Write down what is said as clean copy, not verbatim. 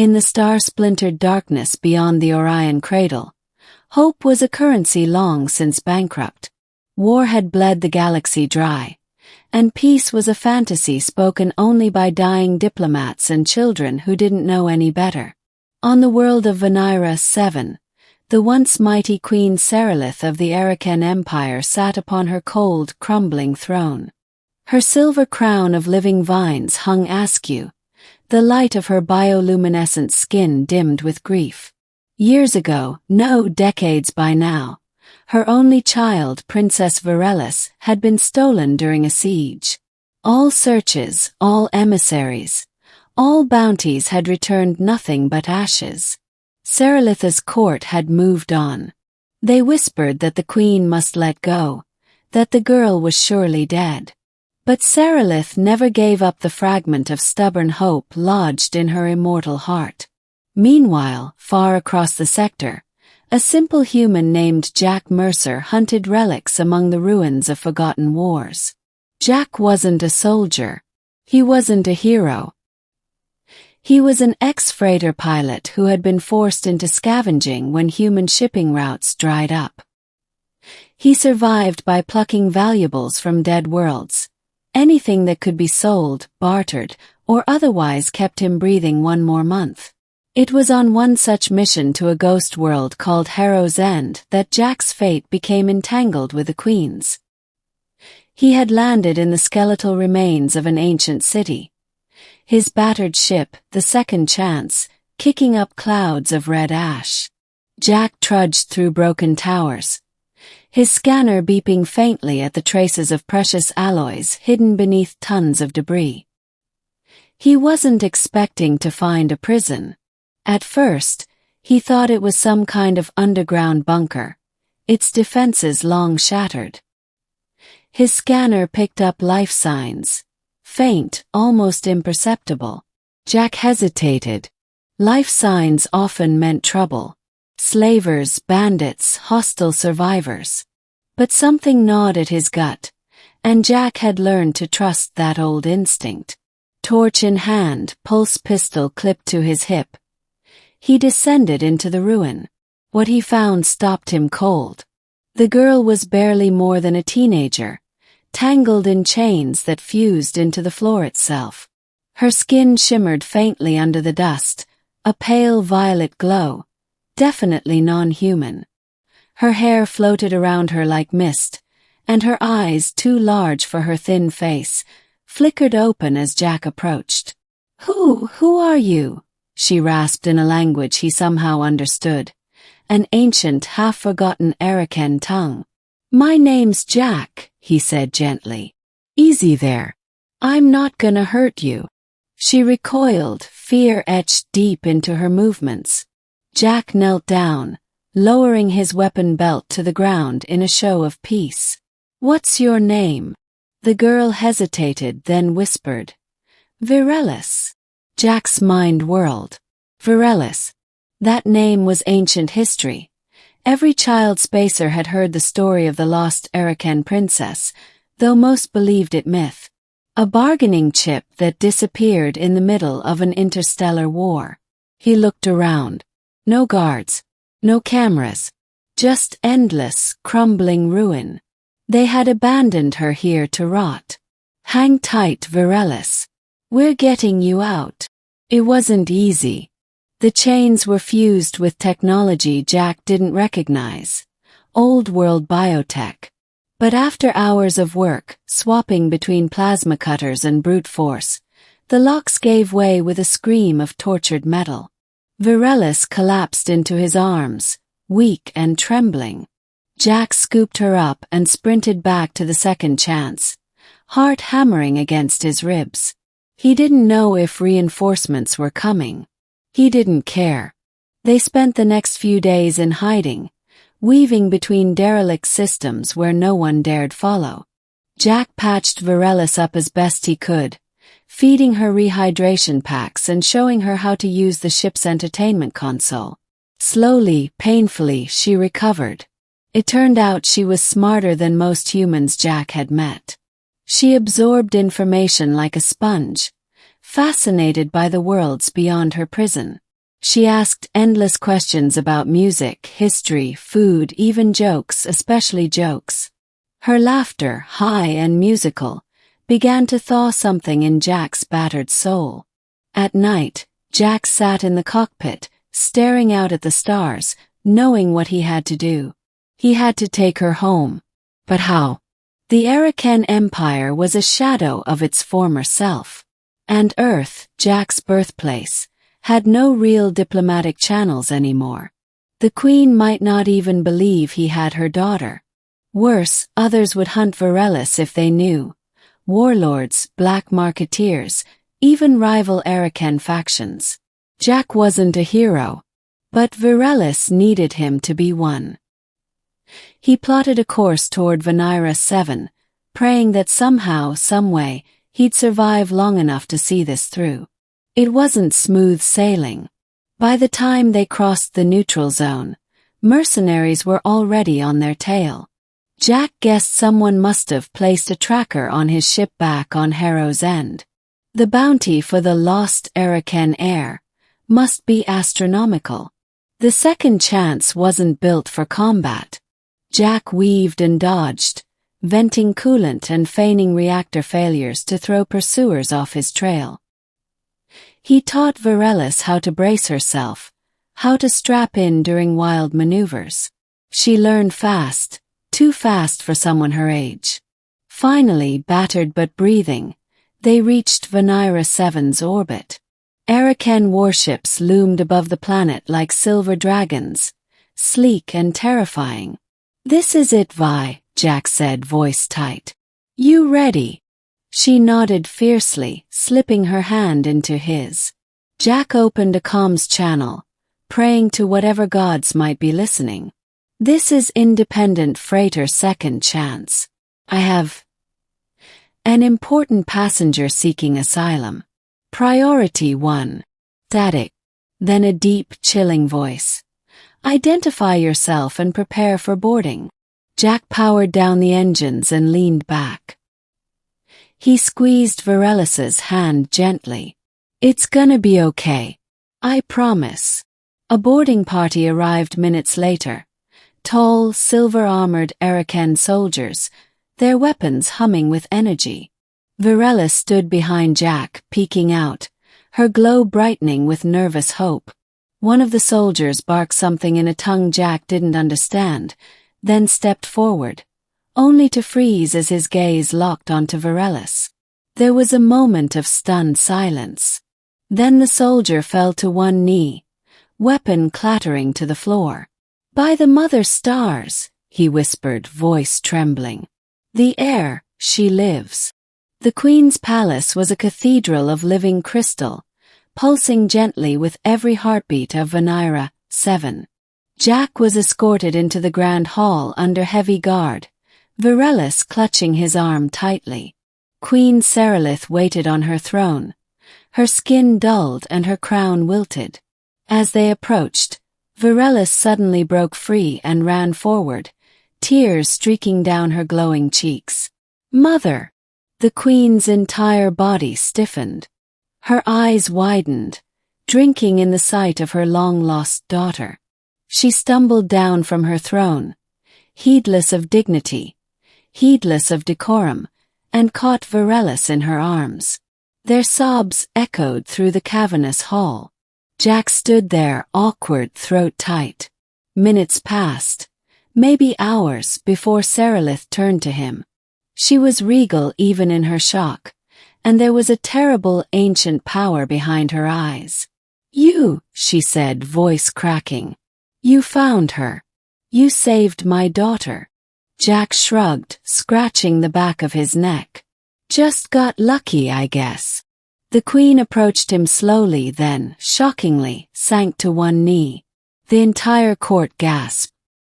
In the star-splintered darkness beyond the Orion cradle, hope was a currency long since bankrupt. War had bled the galaxy dry, and peace was a fantasy spoken only by dying diplomats and children who didn't know any better. On the world of Venira 7, the once mighty Queen Seralith of the Arakan Empire sat upon her cold, crumbling throne. Her silver crown of living vines hung askew, the light of her bioluminescent skin dimmed with grief. Years ago, no decades by now, her only child, Princess Virelis, had been stolen during a siege. All searches, all emissaries, all bounties had returned nothing but ashes. Seralitha's court had moved on. They whispered that the queen must let go, that the girl was surely dead. But Seralith never gave up the fragment of stubborn hope lodged in her immortal heart. Meanwhile, far across the sector, a simple human named Jack Mercer hunted relics among the ruins of forgotten wars. Jack wasn't a soldier. He wasn't a hero. He was an ex-freighter pilot who had been forced into scavenging when human shipping routes dried up. He survived by plucking valuables from dead worlds. Anything that could be sold, bartered, or otherwise kept him breathing one more month. It was on one such mission to a ghost world called Harrow's End that Jack's fate became entangled with the Queen's. He had landed in the skeletal remains of an ancient city. His battered ship, the Second Chance, kicking up clouds of red ash. Jack trudged through broken towers, his scanner beeping faintly at the traces of precious alloys hidden beneath tons of debris. He wasn't expecting to find a prison. At first, he thought it was some kind of underground bunker, its defenses long shattered. His scanner picked up life signs. Faint, almost imperceptible. Jack hesitated. Life signs often meant trouble. Slavers, bandits, hostile survivors. But something gnawed at his gut, and Jack had learned to trust that old instinct. Torch in hand, pulse pistol clipped to his hip, he descended into the ruin. What he found stopped him cold. The girl was barely more than a teenager, tangled in chains that fused into the floor itself. Her skin shimmered faintly under the dust, a pale violet glow, definitely non-human. Her hair floated around her like mist, and her eyes, too large for her thin face, flickered open as Jack approached. Who are you?" she rasped in a language he somehow understood, an ancient, half-forgotten Arakan tongue. "My name's Jack," he said gently. "Easy there. I'm not gonna hurt you." She recoiled, fear etched deep into her movements. Jack knelt down, lowering his weapon belt to the ground in a show of peace. "What's your name?" The girl hesitated, then whispered, "Virelis." Jack's mind whirled. Virelis. That name was ancient history. Every child spacer had heard the story of the lost Arakan princess, though most believed it myth. A bargaining chip that disappeared in the middle of an interstellar war. He looked around. No guards. No cameras. Just endless, crumbling ruin. They had abandoned her here to rot. "Hang tight, Virelis. We're getting you out." It wasn't easy. The chains were fused with technology Jack didn't recognize. Old-world biotech. But after hours of work, swapping between plasma cutters and brute force, the locks gave way with a scream of tortured metal. Virelis collapsed into his arms, weak and trembling. Jack scooped her up and sprinted back to the Second Chance, heart hammering against his ribs. He didn't know if reinforcements were coming. He didn't care. They spent the next few days in hiding, weaving between derelict systems where no one dared follow. Jack patched Virelis up as best he could, feeding her rehydration packs and showing her how to use the ship's entertainment console. Slowly, painfully, she recovered. It turned out she was smarter than most humans Jack had met. She absorbed information like a sponge, fascinated by the worlds beyond her prison. She asked endless questions about music, history, food, even jokes, especially jokes. Her laughter, high and musical, began to thaw something in Jack's battered soul. At night, Jack sat in the cockpit, staring out at the stars, knowing what he had to do. He had to take her home. But how? The Arakan Empire was a shadow of its former self. And Earth, Jack's birthplace, had no real diplomatic channels anymore. The Queen might not even believe he had her daughter. Worse, others would hunt Varellis if they knew. Warlords, black marketeers, even rival Arakan factions. Jack wasn't a hero, but Varellis needed him to be one. He plotted a course toward Venira 7, praying that somehow, someway, he'd survive long enough to see this through. It wasn't smooth sailing. By the time they crossed the neutral zone, mercenaries were already on their tail. Jack guessed someone must have placed a tracker on his ship back on Harrow's End. The bounty for the lost Arakan heir must be astronomical. The second chance wasn't built for combat. Jack weaved and dodged, venting coolant and feigning reactor failures to throw pursuers off his trail. He taught Varellis how to brace herself, how to strap in during wild maneuvers. She learned fast, too fast for someone her age. Finally, battered but breathing, they reached Venira 7's orbit. Arakan warships loomed above the planet like silver dragons, sleek and terrifying. "This is it, Vi," Jack said, voice tight. "You ready?" She nodded fiercely, slipping her hand into his. Jack opened a comms channel, praying to whatever gods might be listening. "This is Independent Freighter Second Chance. I have an important passenger seeking asylum. Priority 1. Static." Then a deep, chilling voice. "Identify yourself and prepare for boarding." Jack powered down the engines and leaned back. He squeezed Varellis's hand gently. "It's gonna be okay. I promise." A boarding party arrived minutes later. Tall, silver-armored Arakan soldiers, their weapons humming with energy. Varellis stood behind Jack, peeking out, her glow brightening with nervous hope. One of the soldiers barked something in a tongue Jack didn't understand, then stepped forward, only to freeze as his gaze locked onto Varellis. There was a moment of stunned silence. Then the soldier fell to one knee, weapon clattering to the floor. "By the mother stars," he whispered, voice trembling. "The heir, she lives." The Queen's palace was a cathedral of living crystal, pulsing gently with every heartbeat of Venira 7. Jack was escorted into the grand hall under heavy guard, Varellis clutching his arm tightly. Queen Serelith waited on her throne, her skin dulled and her crown wilted. As they approached, Varellis suddenly broke free and ran forward, tears streaking down her glowing cheeks. "Mother!" The Queen's entire body stiffened. Her eyes widened, drinking in the sight of her long-lost daughter. She stumbled down from her throne, heedless of dignity, heedless of decorum, and caught Varellis in her arms. Their sobs echoed through the cavernous hall. Jack stood there, awkward, throat tight. Minutes passed, maybe hours, before Serelith turned to him. She was regal even in her shock, and there was a terrible ancient power behind her eyes. "You," she said, voice cracking. "You found her. You saved my daughter." Jack shrugged, scratching the back of his neck. "Just got lucky, I guess." The Queen approached him slowly, then, shockingly, sank to one knee. The entire court gasped.